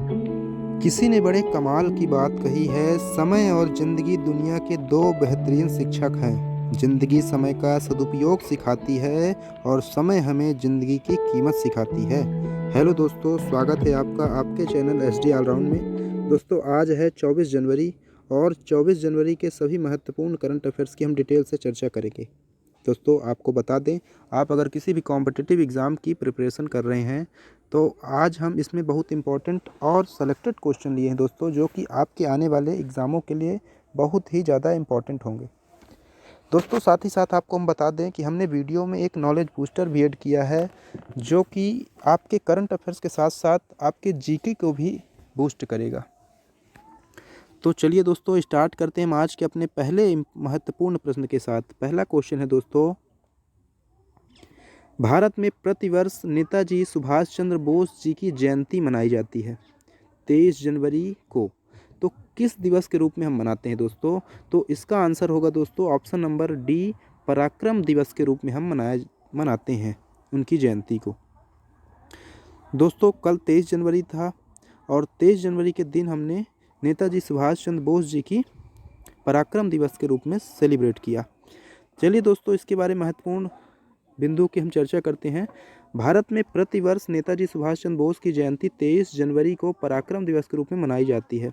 किसी ने बड़े कमाल की बात कही है, समय और ज़िंदगी दुनिया के दो बेहतरीन शिक्षक हैं। ज़िंदगी समय का सदुपयोग सिखाती है और समय हमें ज़िंदगी की कीमत सिखाती है। हेलो दोस्तों, स्वागत है आपका आपके चैनल एसडी ऑलराउंड में। दोस्तों, आज है 24 जनवरी और 24 जनवरी के सभी महत्वपूर्ण करंट अफेयर्स की हम डिटेल से चर्चा करेंगे। दोस्तों, आपको बता दें, आप अगर किसी भी कॉम्पिटिटिव एग्ज़ाम की प्रिपरेशन कर रहे हैं तो आज हम इसमें बहुत इम्पोर्टेंट और सेलेक्टेड क्वेश्चन लिए हैं दोस्तों, जो कि आपके आने वाले एग्ज़ामों के लिए बहुत ही ज़्यादा इम्पोर्टेंट होंगे। दोस्तों, साथ ही साथ आपको हम बता दें कि हमने वीडियो में एक नॉलेज बूस्टर भी ऐड किया है, जो कि आपके करंट अफेयर्स के साथ साथ आपके जीके को भी बूस्ट करेगा। तो चलिए दोस्तों, स्टार्ट करते हैं हम आज के अपने पहले महत्वपूर्ण प्रश्न के साथ। पहला क्वेश्चन है दोस्तों, भारत में प्रतिवर्ष नेताजी सुभाष चंद्र बोस जी की जयंती मनाई जाती है 23 जनवरी को। तो किस दिवस के रूप में हम मनाते हैं दोस्तों? तो इसका आंसर होगा दोस्तों ऑप्शन नंबर डी, पराक्रम दिवस के रूप में हम मनाते हैं उनकी जयंती को। दोस्तों, कल 23 जनवरी था और 23 जनवरी के दिन हमने नेताजी सुभाष चंद्र बोस जी की पराक्रम दिवस के रूप में सेलिब्रेट किया। चलिए दोस्तों, इसके बारे में महत्वपूर्ण बिंदु की हम चर्चा करते हैं। भारत में प्रतिवर्ष नेताजी सुभाष चंद्र बोस की जयंती 23 जनवरी को पराक्रम दिवस के रूप में मनाई जाती है।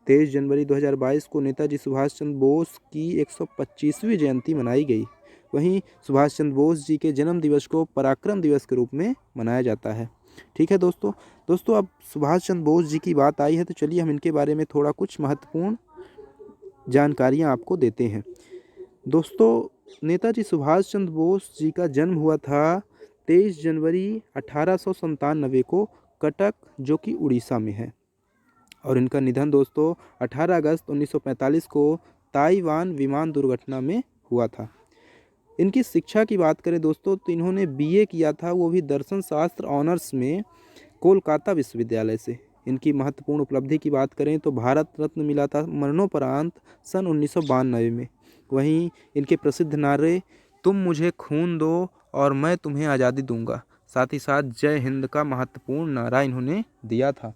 23 जनवरी 2022 को नेताजी सुभाष चंद्र बोस की 125वीं जयंती मनाई गई। वहीं सुभाष चंद्र बोस जी के जन्म दिवस को पराक्रम दिवस के रूप में मनाया जाता है। ठीक है दोस्तों, अब सुभाष चंद्र बोस जी की बात आई है तो चलिए हम इनके बारे में थोड़ा कुछ महत्वपूर्ण जानकारियाँ आपको देते हैं। दोस्तों, नेताजी सुभाष चंद्र बोस जी का जन्म हुआ था 23 जनवरी 1897 को कटक, जो कि उड़ीसा में है, और इनका निधन दोस्तों 18 अगस्त 1945 को ताइवान विमान दुर्घटना में हुआ था। इनकी शिक्षा की बात करें दोस्तों तो इन्होंने बीए किया था, वो भी दर्शन शास्त्र ऑनर्स में कोलकाता विश्वविद्यालय से। इनकी महत्वपूर्ण उपलब्धि की बात करें तो भारत रत्न मिला था मरणोपरांत सन 1992 में। वहीं इनके प्रसिद्ध नारे तुम मुझे खून दो और मैं तुम्हें आज़ादी दूंगा, साथ ही साथ जय हिंद का महत्वपूर्ण नारा इन्होंने दिया था।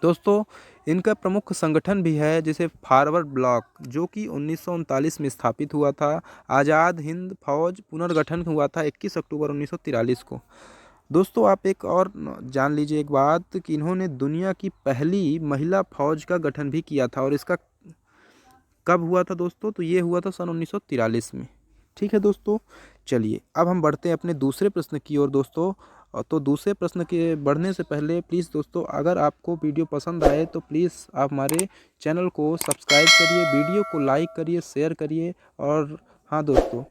दोस्तों, इनका प्रमुख संगठन भी है जैसे फॉरवर्ड ब्लॉक, जो कि 1939 में स्थापित हुआ था। आज़ाद हिंद फौज पुनर्गठन हुआ था 21 अक्टूबर 1943 को। दोस्तों, आप एक और जान लीजिए एक बात कि इन्होंने दुनिया की पहली महिला फौज का गठन भी किया था, और इसका कब हुआ था दोस्तों? तो ये हुआ था सन 1943 में। ठीक है दोस्तों, चलिए अब हम बढ़ते हैं अपने दूसरे प्रश्न की ओर दोस्तों। तो दूसरे प्रश्न के बढ़ने से पहले प्लीज़ दोस्तों, अगर आपको वीडियो पसंद आए तो प्लीज़ आप हमारे चैनल को सब्सक्राइब करिए, वीडियो को लाइक करिए, शेयर करिए, और हाँ दोस्तों,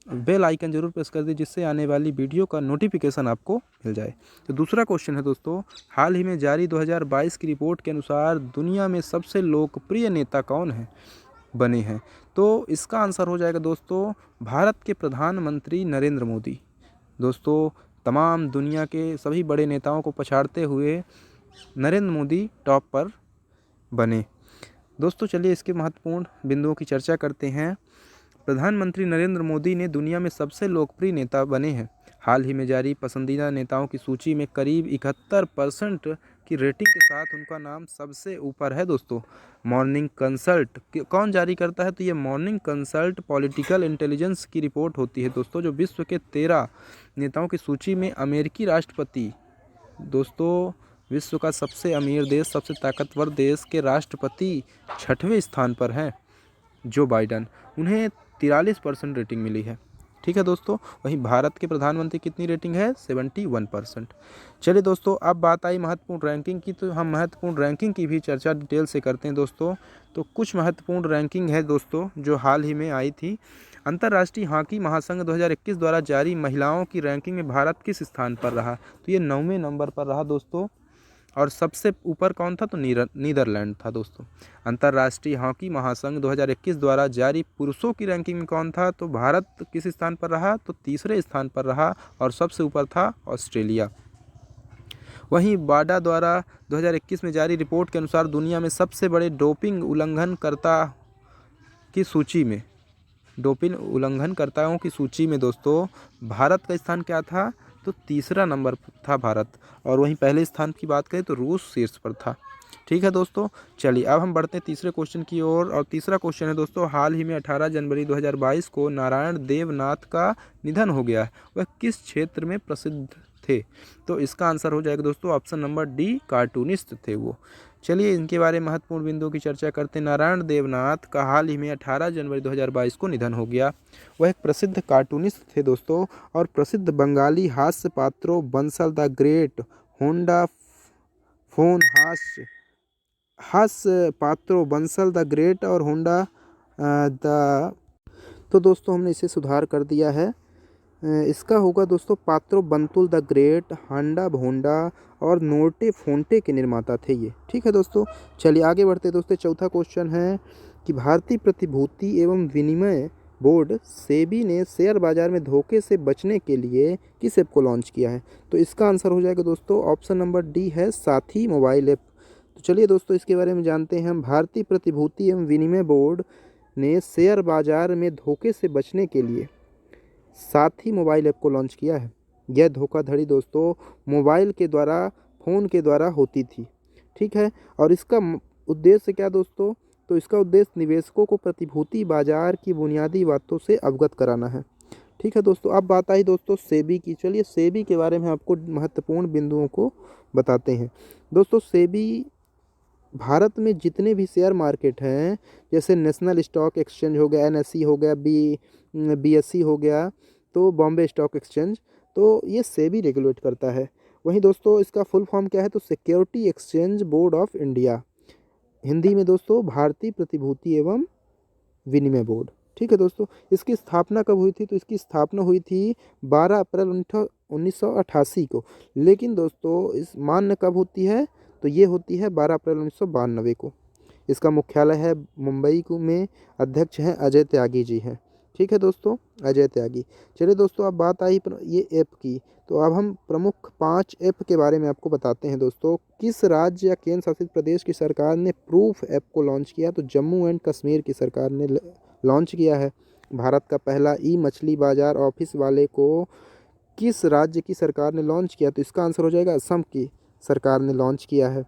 बेल आइकन जरूर प्रेस कर दीजिए जिससे आने वाली वीडियो का नोटिफिकेशन आपको मिल जाए। तो दूसरा क्वेश्चन है दोस्तों, हाल ही में जारी 2022 की रिपोर्ट के अनुसार दुनिया में सबसे लोकप्रिय नेता कौन है बने हैं? तो इसका आंसर हो जाएगा दोस्तों भारत के प्रधानमंत्री नरेंद्र मोदी। दोस्तों, तमाम दुनिया के सभी बड़े नेताओं को पछाड़ते हुए नरेंद्र मोदी टॉप पर बने। दोस्तों, चलिए इसके महत्वपूर्ण बिंदुओं की चर्चा करते हैं। प्रधानमंत्री नरेंद्र मोदी ने दुनिया में सबसे लोकप्रिय नेता बने हैं। हाल ही में जारी पसंदीदा नेताओं की सूची में करीब 71% की रेटिंग के साथ उनका नाम सबसे ऊपर है दोस्तों। मॉर्निंग कंसल्ट कौन जारी करता है? तो ये मॉर्निंग कंसल्ट पॉलिटिकल इंटेलिजेंस की रिपोर्ट होती है दोस्तों, जो विश्व के 13 नेताओं की सूची में अमेरिकी राष्ट्रपति, दोस्तों विश्व का सबसे अमीर देश, सबसे ताकतवर देश के राष्ट्रपति 6वें स्थान पर हैं, जो बाइडन। उन्हें 43% रेटिंग मिली है। ठीक है दोस्तों, वहीं भारत के प्रधानमंत्री कितनी रेटिंग है? 71%। चलिए दोस्तों, अब बात आई महत्वपूर्ण रैंकिंग की, तो हम महत्वपूर्ण रैंकिंग की भी चर्चा डिटेल से करते हैं दोस्तों। तो कुछ महत्वपूर्ण रैंकिंग है दोस्तों जो हाल ही में आई थी। अंतर्राष्ट्रीय हॉकी महासंघ 2021 द्वारा जारी महिलाओं की रैंकिंग में भारत किस स्थान पर रहा? तो ये 9वें नंबर पर रहा दोस्तों, और सबसे ऊपर कौन था? तो नीदरलैंड था दोस्तों। अंतर्राष्ट्रीय हॉकी महासंघ 2021 द्वारा जारी पुरुषों की रैंकिंग में कौन था? तो भारत किस स्थान पर रहा? तो तीसरे स्थान पर रहा, और सबसे ऊपर था ऑस्ट्रेलिया। वहीं बाडा द्वारा 2021 में जारी रिपोर्ट के अनुसार दुनिया में सबसे बड़े डोपिंग उल्लंघनकर्ता की सूची में, डोपिंग उल्लंघनकर्ताओं की सूची में दोस्तों भारत का स्थान क्या था? तो तीसरा नंबर था भारत, और वहीं पहले स्थान की बात करें तो रूस शीर्ष पर था। ठीक है दोस्तों, चलिए अब हम बढ़ते हैं तीसरे क्वेश्चन की ओर। और तीसरा क्वेश्चन है दोस्तों, हाल ही में 18 जनवरी 2022 को नारायण देवनाथ का निधन हो गया है, वह किस क्षेत्र में प्रसिद्ध थे? तो इसका आंसर हो जाएगा दोस्तों ऑप्शन नंबर डी, कार्टूनिस्ट थे वो। चलिए इनके बारे में महत्वपूर्ण बिंदुओं की चर्चा करते हैं। नारायण देवनाथ का हाल ही में 18 जनवरी 2022 को निधन हो गया। वह एक प्रसिद्ध कार्टूनिस्ट थे दोस्तों, और प्रसिद्ध बंगाली हास्य पात्रों Bansal the great, Honda phone हास्य पात्रों बंसल द ग्रेट और होंडा द, तो दोस्तों हमने इसे सुधार कर दिया है। इसका होगा दोस्तों पात्रों बंतुल द ग्रेट, हांडा भोंडा और नोर्टे फोंटे के निर्माता थे ये। ठीक है दोस्तों, चलिए आगे बढ़ते दोस्तों। चौथा क्वेश्चन है कि भारतीय प्रतिभूति एवं विनिमय बोर्ड सेबी ने शेयर बाजार में धोखे से बचने के लिए किस ऐप को लॉन्च किया है? तो इसका आंसर हो जाएगा दोस्तों ऑप्शन नंबर डी है साथी मोबाइल ऐप। तो चलिए दोस्तों इसके बारे में जानते हैं हम। भारतीय प्रतिभूति एवं विनिमय बोर्ड ने शेयर बाजार में धोखे से बचने के लिए साथी मोबाइल ऐप को लॉन्च किया है। यह धोखाधड़ी दोस्तों मोबाइल के द्वारा, फ़ोन के द्वारा होती थी। ठीक है, और इसका उद्देश्य क्या दोस्तों? तो इसका उद्देश्य निवेशकों को प्रतिभूति बाजार की बुनियादी बातों से अवगत कराना है। ठीक है दोस्तों, अब बात आई दोस्तों सेबी की। चलिए सेबी के बारे में आपको महत्वपूर्ण बिंदुओं को बताते हैं। दोस्तों सेबी भारत में जितने भी शेयर मार्केट हैं, जैसे नेशनल स्टॉक एक्सचेंज हो गया, एनएसई हो गया, बीएसई हो गया, तो बॉम्बे स्टॉक एक्सचेंज, तो ये सेबी रेगुलेट करता है। वहीं दोस्तों इसका फुल फॉर्म क्या है? तो security exchange board of India, Hindi में दोस्तों भारतीय प्रतिभूति एवं विनिमय बोर्ड। ठीक है दोस्तों, इसकी स्थापना कब हुई थी? तो इसकी स्थापना हुई थी 12 अप्रैल 1988 को। लेकिन दोस्तों इस मान्य कब होती है? तो ये होती है 12 अप्रैल 1992 को। इसका मुख्यालय है मुंबई में। अध्यक्ष हैं अजय त्यागी जी हैं। ठीक है दोस्तों, अजय त्यागी। चलिए दोस्तों अब बात आई ये ऐप की, तो अब हम प्रमुख 5 ऐप के बारे में आपको बताते हैं दोस्तों। किस राज्य या केंद्र शासित प्रदेश की सरकार ने प्रूफ ऐप को लॉन्च किया? तो जम्मू एंड कश्मीर की सरकार ने लॉन्च किया है। भारत का पहला ई मछली बाजार ऑफिस वाले को किस राज्य की सरकार ने लॉन्च किया? तो इसका आंसर हो जाएगा असम की सरकार ने लॉन्च किया है।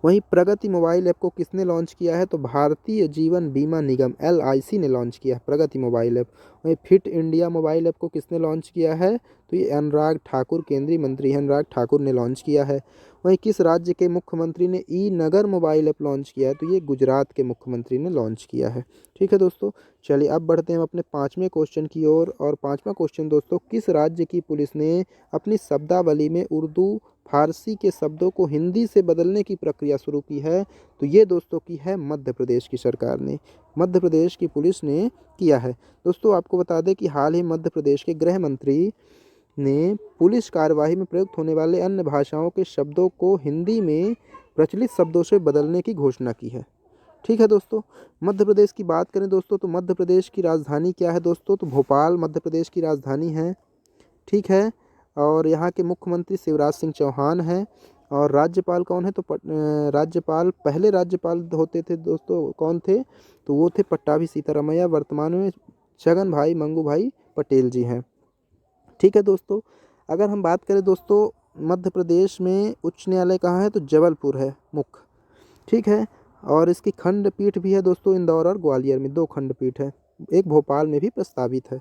वहीं प्रगति मोबाइल ऐप को किसने लॉन्च किया है? तो भारतीय जीवन बीमा निगम LIC ने लॉन्च किया है प्रगति मोबाइल ऐप। वहीं फिट इंडिया मोबाइल ऐप को किसने लॉन्च किया है? तो ये अनुराग ठाकुर, केंद्रीय मंत्री अनुराग ठाकुर ने लॉन्च किया है। वहीं किस राज्य के मुख्यमंत्री ने ई नगर मोबाइल ऐप लॉन्च किया है? तो ये गुजरात के मुख्यमंत्री ने लॉन्च किया है। ठीक है दोस्तों, चलिए अब बढ़ते हैं अपने 5वें क्वेश्चन की ओर। और 5वां क्वेश्चन दोस्तों, किस राज्य की पुलिस ने अपनी शब्दावली में उर्दू फारसी के शब्दों को हिंदी से बदलने की प्रक्रिया शुरू की है? तो ये दोस्तों की है मध्य प्रदेश की सरकार ने, मध्य प्रदेश की पुलिस ने किया है। दोस्तों आपको बता दें कि हाल ही मध्य प्रदेश के गृह मंत्री ने पुलिस कार्यवाही में प्रयुक्त होने वाले अन्य भाषाओं के शब्दों को हिंदी में प्रचलित शब्दों से बदलने की घोषणा की है। ठीक है दोस्तों, मध्य प्रदेश की बात करें दोस्तों, तो मध्य प्रदेश की राजधानी क्या है दोस्तों? तो भोपाल मध्य प्रदेश की राजधानी है। ठीक है, और यहाँ के मुख्यमंत्री शिवराज सिंह चौहान हैं। और राज्यपाल कौन है? तो राज्यपाल, पहले राज्यपाल होते थे दोस्तों, कौन थे? तो वो थे पट्टाभी सीतारामैया। वर्तमान में छगन भाई मंगू भाई पटेल जी हैं। ठीक है दोस्तों, अगर हम बात करें दोस्तों मध्य प्रदेश में उच्च न्यायालय कहाँ है? तो जबलपुर है मुख्य। ठीक है, और इसकी खंडपीठ भी है दोस्तों इंदौर और ग्वालियर में, 2 खंडपीठ है, एक भोपाल में भी प्रस्तावित है।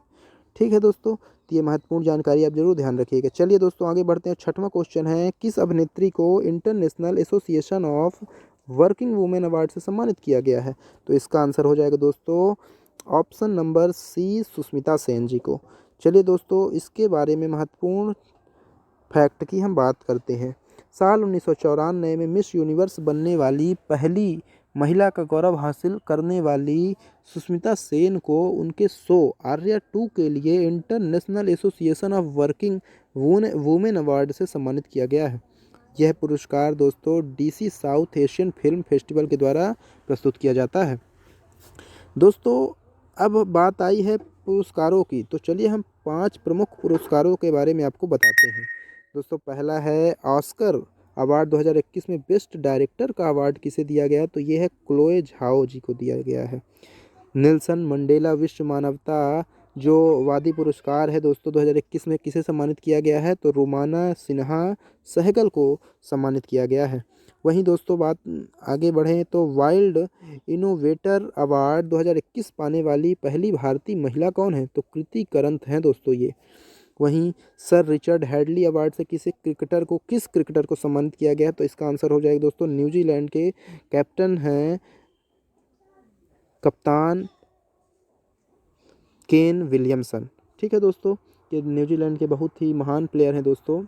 ठीक है दोस्तों, तो ये महत्वपूर्ण जानकारी आप जरूर ध्यान रखिएगा। चलिए दोस्तों आगे बढ़ते हैं। 6वां क्वेश्चन है, किस अभिनेत्री को international association of working women award से सम्मानित किया गया है? तो इसका आंसर हो जाएगा दोस्तों option number C, Sushmita Sen ji को। चलिए दोस्तों इसके बारे में महत्वपूर्ण फैक्ट की हम बात करते हैं। साल 1994 में मिस यूनिवर्स बनने वाली पहली महिला का गौरव हासिल करने वाली सुष्मिता सेन को उनके शो आर्या 2 के लिए international association of working women award से सम्मानित किया गया है। यह पुरस्कार दोस्तों DC south Asian film festival के द्वारा प्रस्तुत किया जाता है। दोस्तों अब बात आई है पुरस्कारों की, तो चलिए हम 5 प्रमुख पुरस्कारों के बारे में आपको बताते हैं। दोस्तों पहला है ऑस्कर अवार्ड 2021 में बेस्ट डायरेक्टर का अवार्ड किसे दिया गया? तो ये है क्लोए झाओ जी को दिया गया है। नेल्सन मंडेला विश्व मानवता जो वादी पुरस्कार है दोस्तों 2021 में किसे सम्मानित किया गया है, तो रोमाना सिन्हा सहगल को सम्मानित किया गया है। वहीं दोस्तों बात आगे बढ़ें तो वाइल्ड इनोवेटर अवार्ड 2021 पाने वाली पहली भारतीय महिला कौन है, तो कृति करंत हैं दोस्तों ये। वहीं सर रिचर्ड हैडली अवार्ड से किस क्रिकेटर को सम्मानित किया गया है, तो इसका आंसर हो जाएगा दोस्तों न्यूजीलैंड के कैप्टन हैं कप्तान केन विलियमसन। ठीक है दोस्तों, ये न्यूजीलैंड के बहुत ही महान प्लेयर हैं दोस्तों।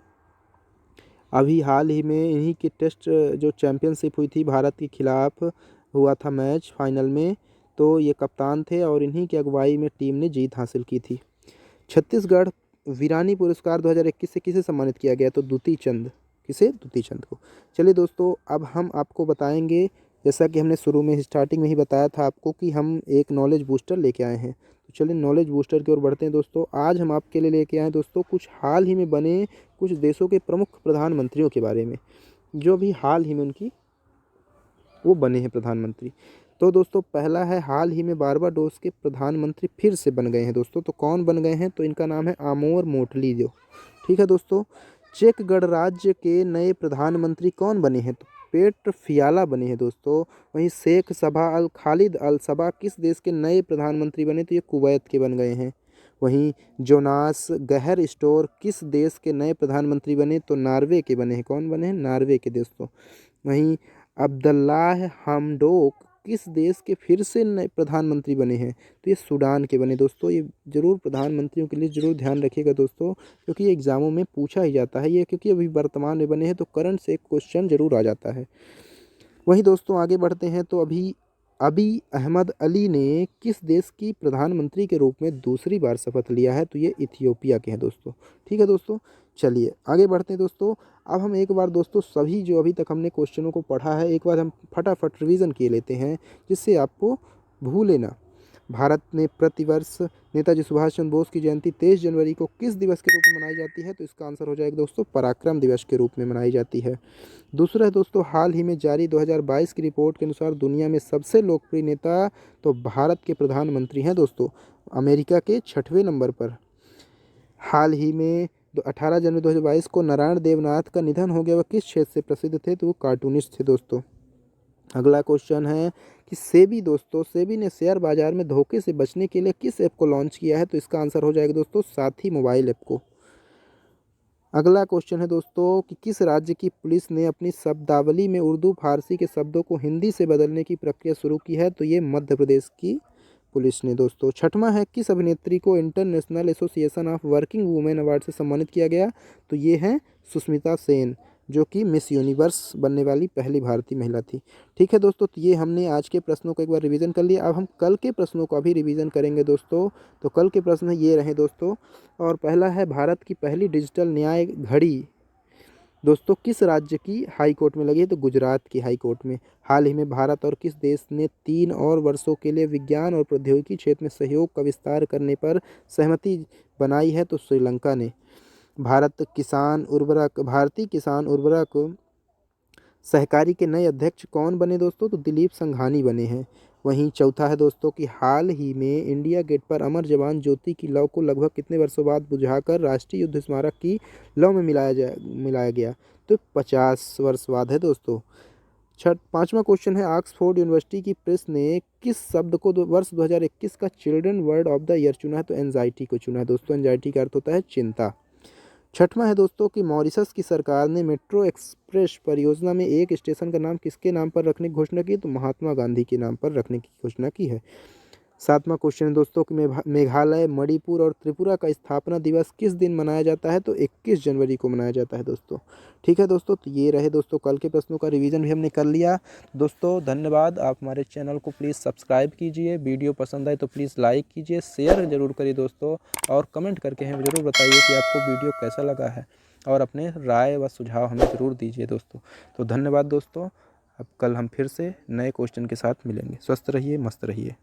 अभी हाल ही में इन्हीं की टेस्ट जो चैंपियनशिप हुई थी भारत के खिलाफ हुआ था मैच फाइनल में, तो ये कप्तान थे और इन्हीं की अगुवाई में टीम ने जीत हासिल की थी। छत्तीसगढ़ वीरानी पुरस्कार 2021 से किसे सम्मानित किया गया, तो दुती चंद को। चलिए दोस्तों, अब हम आपको बताएंगे, जैसा कि हमने शुरू में स्टार्टिंग में ही बताया था आपको कि हम एक नॉलेज बूस्टर लेके आए हैं। तो चलिए नॉलेज बूस्टर की ओर बढ़ते हैं दोस्तों। आज हम आपके लिए लेके आए दोस्तों कुछ हाल ही में बने कुछ देशों के प्रमुख प्रधानमंत्रियों के बारे में, जो भी हाल ही में वो बने हैं प्रधानमंत्री। तो दोस्तों पहला है, हाल ही में बारबाडोस के प्रधानमंत्री फिर से बन गए हैं दोस्तों। तो कौन बन गए हैं, तो इनका नाम है आमोर मोटलीजो। ठीक है दोस्तों। चेक गणराज्य के नए प्रधानमंत्री कौन बने हैं, तो पेट फियाला बने हैं दोस्तों। वहीं शेख सबा अल खालिद अल सबा किस देश के नए प्रधानमंत्री बने, तो ये कुवैत के बन गए हैं। वहीं जोनास गहर स्टोर किस देश के नए प्रधानमंत्री बने, तो नॉर्वे के बने हैं। कौन बने हैं, नॉर्वे के दोस्तों। वहीं अब्दुल्लाह हमडोक किस देश के फिर से नए प्रधानमंत्री बने हैं, तो ये सूडान के बने दोस्तों। ये जरूर प्रधानमंत्रियों के लिए जरूर ध्यान रखिएगा दोस्तों, क्योंकि ये एग्जामों में पूछा ही जाता है ये, क्योंकि अभी वर्तमान में बने हैं तो करंट से एक क्वेश्चन जरूर आ जाता है। वहीं दोस्तों आगे बढ़ते हैं तो अभी अहमद अली ने किस देश की प्रधानमंत्री के रूप में दूसरी बार शपथ लिया है, तो ये इथियोपिया के हैं दोस्तों। ठीक है दोस्तों, चलिए आगे बढ़ते हैं दोस्तों। अब हम एक बार दोस्तों सभी जो अभी तक हमने क्वेश्चनों को पढ़ा है एक बार हम फटाफट रिवीजन किए लेते हैं, जिससे आपको भूले ना। भारत में प्रतिवर्ष नेताजी सुभाष चंद्र बोस की जयंती 23 जनवरी को किस दिवस के रूप में मनाई जाती है, तो इसका आंसर हो जाएगा दोस्तों पराक्रम दिवस के रूप में मनाई जाती है। दूसरा है दोस्तों, हाल ही में जारी 2022 की रिपोर्ट के अनुसार दुनिया में सबसे लोकप्रिय नेता तो भारत के प्रधानमंत्री हैं दोस्तों, अमेरिका के 6वें नंबर पर। हाल ही में 18 जनवरी 2022 को नारायण देवनाथ का निधन हो गया। वह किस क्षेत्र से प्रसिद्ध थे, तो वो कार्टूनिस्ट थे दोस्तों। अगला क्वेश्चन है कि सेबी ने शेयर बाजार में धोखे से बचने के लिए किस ऐप को लॉन्च किया है, तो इसका आंसर हो जाएगा दोस्तों साथी मोबाइल ऐप को। अगला क्वेश्चन है दोस्तों कि किस राज्य की पुलिस ने अपनी शब्दावली में उर्दू फारसी के शब्दों को हिंदी से बदलने की प्रक्रिया शुरू की है, तो ये मध्य प्रदेश की पुलिस ने दोस्तों। छठवां है, किस अभिनेत्री को international association of working women award से सम्मानित किया गया, तो ये है सुष्मिता सेन, जो कि मिस यूनिवर्स बनने वाली पहली भारतीय महिला थी। ठीक है दोस्तों, तो ये हमने आज के प्रश्नों को एक बार रिवीजन कर लिया। अब हम कल के प्रश्नों का भी रिवीजन करेंगे दोस्तों। तो कल के प्रश्न ये रहे दोस्तों, और पहला है, भारत की पहली डिजिटल न्याय घड़ी दोस्तों किस राज्य की हाई कोर्ट में लगी है, तो गुजरात की हाई कोर्ट में। हाल ही में भारत और किस देश ने 3 और वर्षों के लिए विज्ञान और प्रौद्योगिकी क्षेत्र में सहयोग का विस्तार करने पर सहमति बनाई है, तो श्रीलंका ने। भारतीय किसान उर्वरक सहकारी के नए अध्यक्ष कौन बने दोस्तों, तो दिलीप संघानी बने हैं। वहीं चौथा है दोस्तों कि हाल ही में इंडिया गेट पर अमर जवान ज्योति की लौ को लगभग कितने वर्षों बाद बुझाकर राष्ट्रीय युद्ध स्मारक की लौ में मिलाया गया, तो 50 वर्ष बाद है दोस्तों। पांचवा क्वेश्चन है, ऑक्सफोर्ड यूनिवर्सिटी की प्रेस ने किस शब्द को वर्ष 2021 का children word of the year चुना है, तो एंजाइटी को चुना है दोस्तों। एंजाइटी का अर्थ होता है चिंता। छठवां है दोस्तों कि मॉरिशस की सरकार ने मेट्रो एक्सप्रेस परियोजना में एक स्टेशन का नाम किसके नाम पर रखने की घोषणा की, तो महात्मा गांधी के नाम पर रखने की घोषणा की है। सातवां क्वेश्चन है दोस्तों कि मेघालय, मणिपुर और त्रिपुरा का स्थापना दिवस किस दिन मनाया जाता है, तो 21 जनवरी को मनाया जाता है दोस्तों। ठीक है दोस्तों, तो ये रहे दोस्तों कल के प्रश्नों का रिवीजन भी हमने कर लिया दोस्तों। धन्यवाद। आप हमारे चैनल को प्लीज़ सब्सक्राइब कीजिए, वीडियो पसंद आए तो प्लीज़ लाइक कीजिए, शेयर जरूर करिए दोस्तों, और कमेंट करके हमें ज़रूर बताइए कि आपको वीडियो कैसा लगा है, और अपने राय व सुझाव हमें ज़रूर दीजिए दोस्तों। तो धन्यवाद दोस्तों। अब कल हम फिर से नए क्वेश्चन के साथ मिलेंगे। स्वस्थ रहिए, मस्त रहिए।